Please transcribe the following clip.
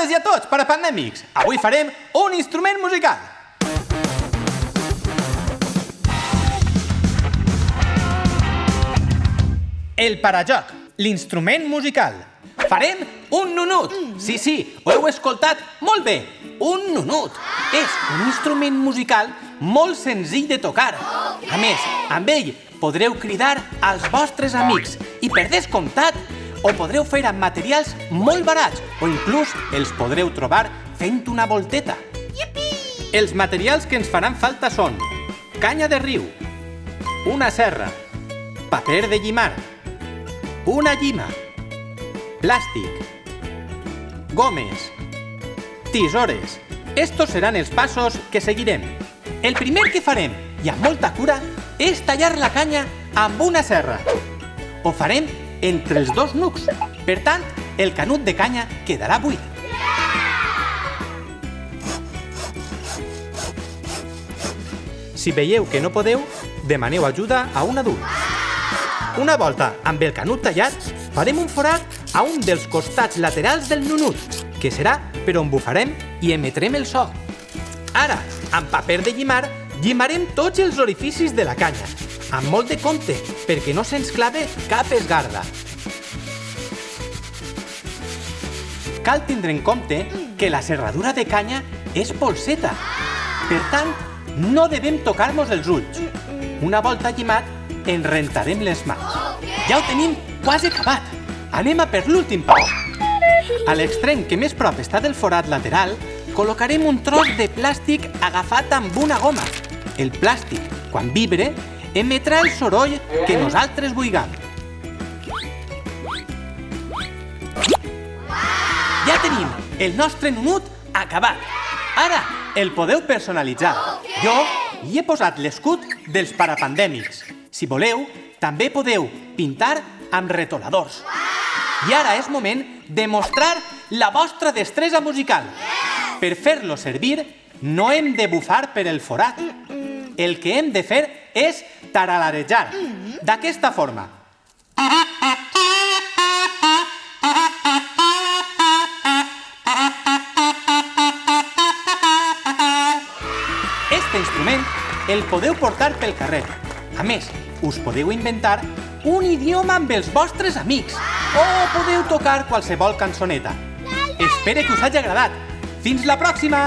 totes i a tots, parapandèmics! Avui farem un instrument musical. El parajoc, l'instrument musical. Farem un nunut. Sí, ho heu escoltat molt bé. Un nunut. És un instrument musical molt senzill de tocar. A més, amb ell podreu cridar als vostres amics i, per descomptat, ho podreu fer amb materials molt barats o inclús els podreu trobar fent una volteta. Els materials que ens faran falta són canya de riu, una serra, paper de llimar, una llima, plàstic, gomes, tisores. Estos seran els passos que seguirem. El primer que farem, i amb molta cura, és tallar la canya amb una serra. Ho farem entre els dos nucs. Per tant, el canut de canya quedarà buit. Si veieu que no podeu, demaneu ajuda a un adult. Una volta amb el canut tallat, farem un forat a un dels costats laterals del nunut, que serà per on bufarem i emetrem el so. Ara, amb paper de llimar, llimarem tots els orificis de la canya, amb molt de compte, perquè no se'ns clave cap esgarda. Cal tindre en compte que la serradura de canya és polseta. Per tant, no devem tocar-nos els ulls. Una volta llimat, ens rentarem les mans. Ja ho tenim quasi acabat. Anem a per l'últim pas. A l'extrem que més prop està del forat lateral, col·locarem un tros de plàstic agafat amb una goma. El plàstic, quan vibre, emetrà el soroll que nosaltres vulguem. Ja tenim el nostre nunut acabat. Ara el podeu personalitzar. Jo hi he posat l'escut dels parapandèmics. Si voleu, també podeu pintar amb retoladors. I ara és moment de mostrar la vostra destresa musical. Per fer-lo servir, no hem de bufar per el forat. El que hem de fer és taralarejar, d'aquesta forma. Este instrument el podeu portar pel carrer. A més, us podeu inventar un idioma amb els vostres amics o podeu tocar qualsevol cançoneta. Espero que us hagi agradat. Fins la pròxima!